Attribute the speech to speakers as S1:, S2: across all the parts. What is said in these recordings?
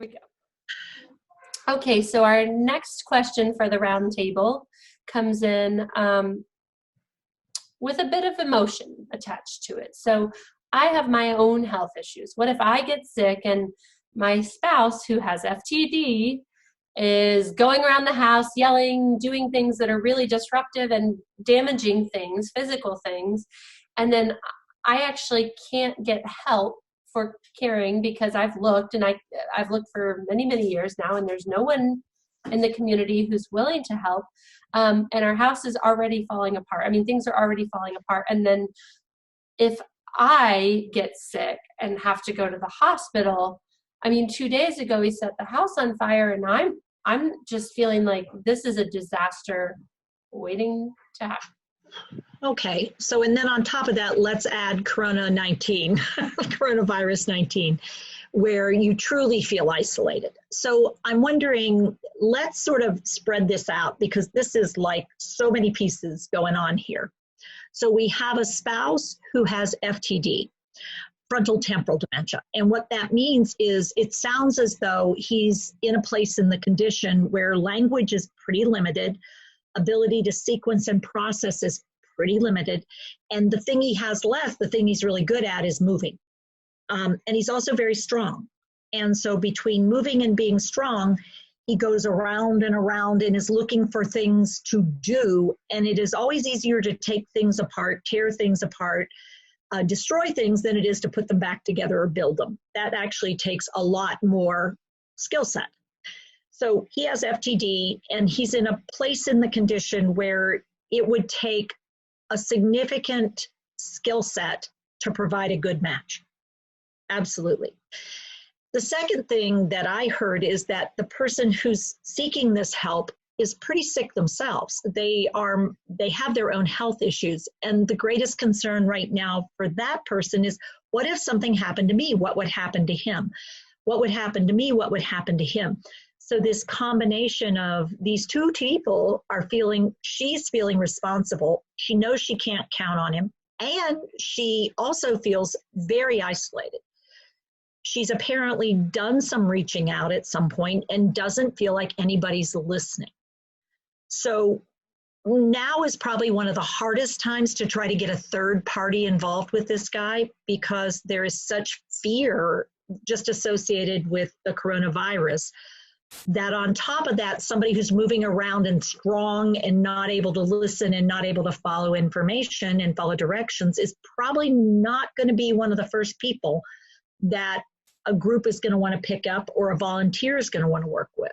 S1: we go. Okay, so our next question for the round table comes in with a bit of emotion attached to it. So I have my own health issues. What if I get sick and my spouse who has FTD is going around the house yelling, doing things that are really disruptive and damaging things, physical things, and then I actually can't get help for caring because I've looked and I've looked for many, many years now, and there's no one in the community who's willing to help. And our house is already falling apart. I mean, things are already falling apart. And then if I get sick and have to go to the hospital, I mean, 2 days ago he set the house on fire, and I'm just feeling like this is a disaster waiting to happen.
S2: Okay, so and then on top of that, let's add coronavirus 19, where you truly feel isolated. So I'm wondering, let's sort of spread this out because this is like so many pieces going on here. So we have a spouse who has FTD, frontal temporal dementia. And what that means is it sounds as though he's in a place in the condition where language is pretty limited, ability to sequence and process is pretty limited. And the thing he has left, the thing he's really good at is moving. And he's also very strong. And so between moving and being strong, he goes around and around and is looking for things to do. And it is always easier to take things apart, tear things apart, destroy things than it is to put them back together or build them. That actually takes a lot more skill set. So he has FTD, and he's in a place in the condition where it would take a significant skill set to provide a good match. Absolutely. The second thing that I heard is that the person who's seeking this help is pretty sick themselves. They have their own health issues. And the greatest concern right now for that person is, what if something happened to me? What would happen to him? What would happen to me? What would happen to him? So this combination of these two people are she's feeling responsible. She knows she can't count on him. And she also feels very isolated. She's apparently done some reaching out at some point and doesn't feel like anybody's listening. So now is probably one of the hardest times to try to get a third party involved with this guy, because there is such fear just associated with the coronavirus, that on top of that, somebody who's moving around and strong and not able to listen and not able to follow information and follow directions is probably not going to be one of the first people that a group is going to want to pick up or a volunteer is going to want to work with.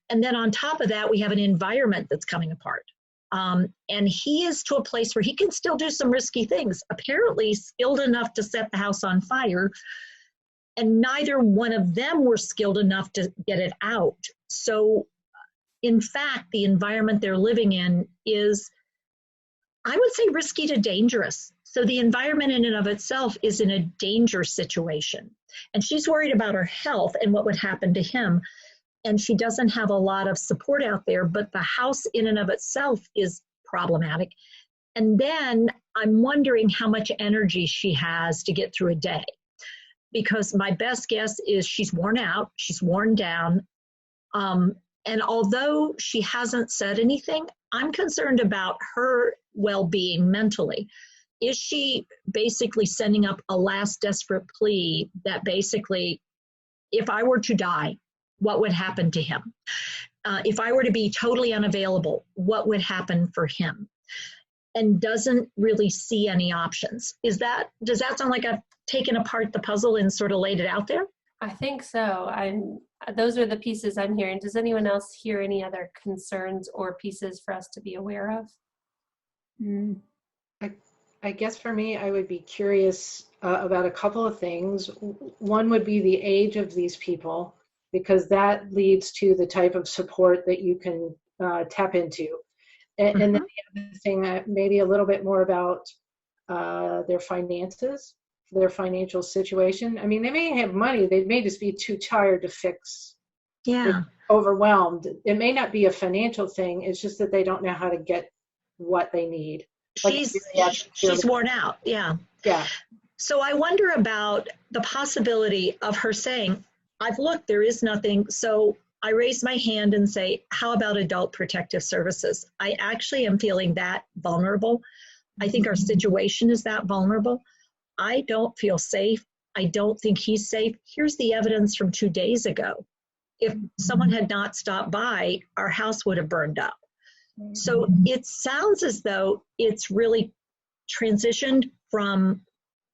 S2: And then on top of that, we have an environment that's coming apart. And he is to a place where he can still do some risky things, apparently skilled enough to set the house on fire, and neither one of them were skilled enough to get it out. So in fact, the environment they're living in is, I would say, risky to dangerous. So the environment in and of itself is in a danger situation. And she's worried about her health and what would happen to him. And she doesn't have a lot of support out there, but the house in and of itself is problematic. And then I'm wondering how much energy she has to get through a day. Because my best guess is she's worn out, she's worn down. And although she hasn't said anything, I'm concerned about her well-being mentally. Is she basically sending up a last desperate plea that basically, if I were to die, what would happen to him? If I were to be totally unavailable, what would happen for him? And doesn't really see any options. Does that sound like I've taken apart the puzzle and sort of laid it out there?
S1: I think so. Those are the pieces I'm hearing. Does anyone else hear any other concerns or pieces for us to be aware of?
S3: I guess for me, I would be curious about a couple of things. One would be the age of these people, because that leads to the type of support that you can tap into. And then the other thing, maybe a little bit more about their finances, their financial situation. I mean, they may have money, they may just be too tired to fix. Yeah. Overwhelmed. It may not be a financial thing, it's just that they don't know how to get what they need.
S2: She's worn out, yeah.
S3: Yeah.
S2: So I wonder about the possibility of her saying, I've looked, there is nothing. So I raise my hand and say, how about adult protective services? I actually am feeling that vulnerable. I think our situation is that vulnerable. I don't feel safe. I don't think he's safe. Here's the evidence from 2 days ago. If someone had not stopped by, our house would have burned up. So it sounds as though it's really transitioned from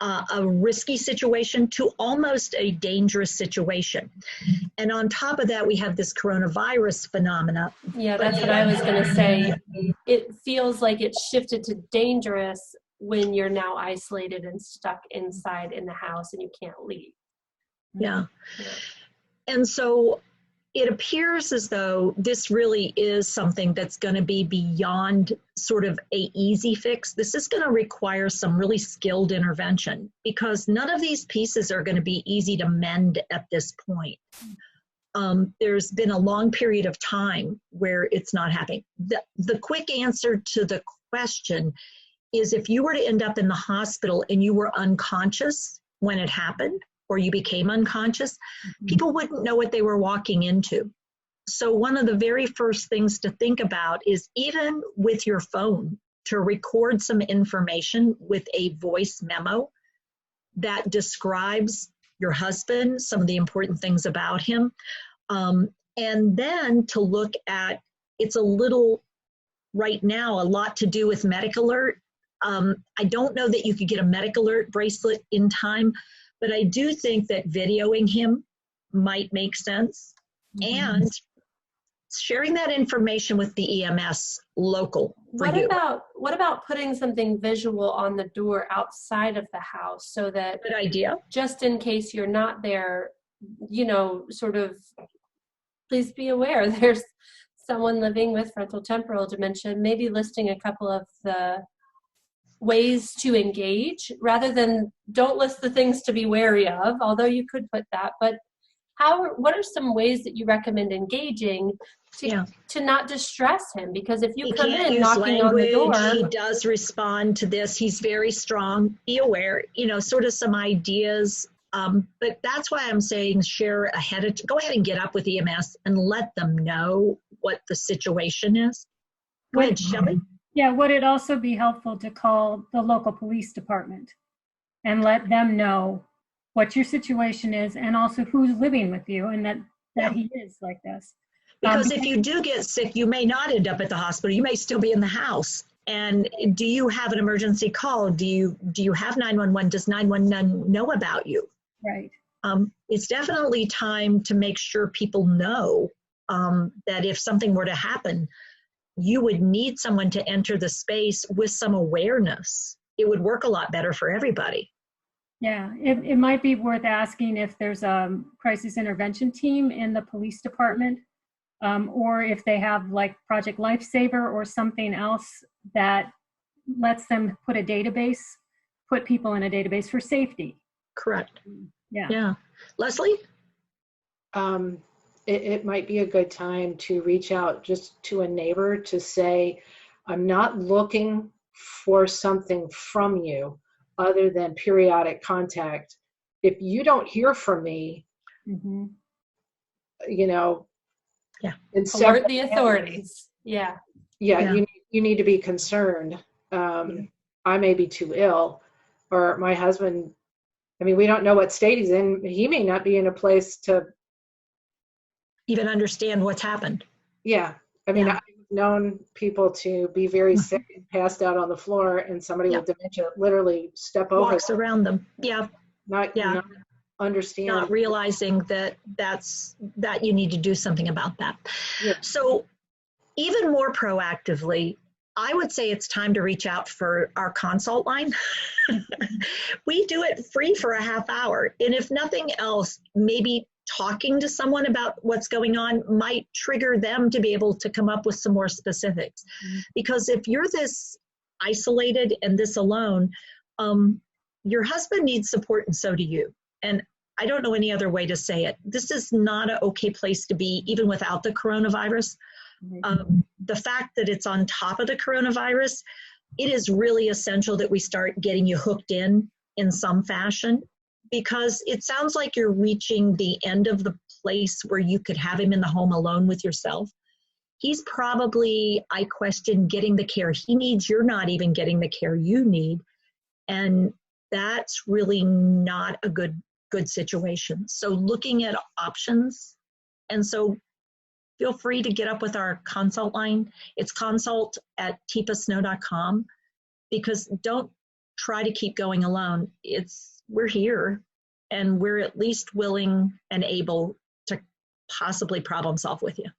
S2: a risky situation to almost a dangerous situation. And on top of that, we have this coronavirus phenomena.
S1: Yeah, that's what I was going to say. It feels like it's shifted to dangerous when you're now isolated and stuck inside in the house and you can't leave.
S2: Yeah. And so it appears as though this really is something that's going to be beyond sort of a easy fix. This is going to require some really skilled intervention because none of these pieces are going to be easy to mend at this point. There's been a long period of time where it's not happening. The quick answer to the question is if you were to end up in the hospital and you were unconscious when it happened, or you became unconscious, people wouldn't know what they were walking into. So one of the very first things to think about is even with your phone to record some information with a voice memo that describes your husband, some of the important things about him, and then to look at, it's a little, right now, a lot to do with Medic Alert. I don't know that you could get a Medic Alert bracelet in time, but I do think that videoing him might make sense. And sharing that information with the EMS local for you.
S1: What about putting something visual on the door outside of the house so that,
S2: good idea,
S1: just in case you're not there, you know, sort of, please be aware there's someone living with frontotemporal dementia, maybe listing a couple of the ways to engage rather than don't list the things to be wary of, although you could put that, but what are some ways that you recommend engaging to not distress him? Because if you come in knocking on the door,
S2: he does respond to this. He's very strong. Be aware, you know, sort of some ideas. But that's why I'm saying share ahead go ahead and get up with EMS and let them know what the situation is. Go ahead, Shelley.
S4: Yeah, would it also be helpful to call the local police department and let them know what your situation is and also who's living with you and that he is like this?
S2: Because if you do get sick, you may not end up at the hospital. You may still be in the house. And do you have an emergency call? Do you have 911? Does 911 know about you?
S4: Right.
S2: It's definitely time to make sure people know that if something were to happen, you would need someone to enter the space with some awareness. It would work a lot better for everybody.
S4: Yeah, it might be worth asking if there's a crisis intervention team in the police department, or if they have like Project Lifesaver or something else that lets them put people in a database for safety.
S2: Correct.
S4: Yeah.
S2: Leslie?
S3: It might be a good time to reach out just to a neighbor to say, I'm not looking for something from you other than periodic contact. If you don't hear from me, you know,
S1: alert the authorities. Yeah.
S3: You need to be concerned. I may be too ill, or my husband, I mean, we don't know what state he's in. He may not be in a place to
S2: even understand what's happened.
S3: Yeah. I mean, I've known people to be very sick and passed out on the floor, and somebody with dementia literally walks
S2: around them.
S3: Not understand.
S2: Not realizing that you need to do something about that.
S3: Yeah.
S2: So even more proactively, I would say it's time to reach out for our consult line. We do it free for a half hour. And if nothing else, maybe talking to someone about what's going on might trigger them to be able to come up with some more specifics. Because if you're this isolated and this alone, your husband needs support and so do you. And I don't know any other way to say it. This is not an okay place to be, even without the coronavirus. The fact that it's on top of the coronavirus, it is really essential that we start getting you hooked in some fashion, because it sounds like you're reaching the end of the place where you could have him in the home alone with yourself. He's probably, I question, getting the care he needs. You're not even getting the care you need. And that's really not a good situation. So looking at options. And so feel free to get up with our consult line. It's consult@tpasnow.com, because don't try to keep going alone. We're here, and we're at least willing and able to possibly problem solve with you.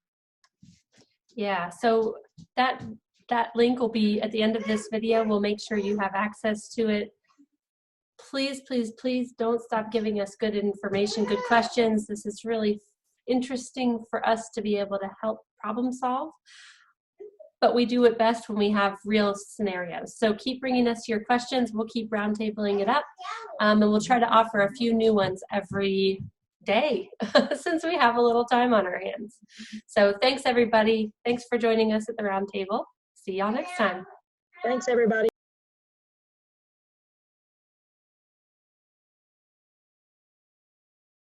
S1: Yeah, so that link will be at the end of this video. We'll make sure you have access to it. Please, please, please don't stop giving us good information, good questions. This is really interesting for us to be able to help problem solve. But we do it best when we have real scenarios. So keep bringing us your questions. We'll keep roundtabling it up. And we'll try to offer a few new ones every day since we have a little time on our hands. So thanks, everybody. Thanks for joining us at the roundtable. See y'all next time.
S2: Thanks, everybody.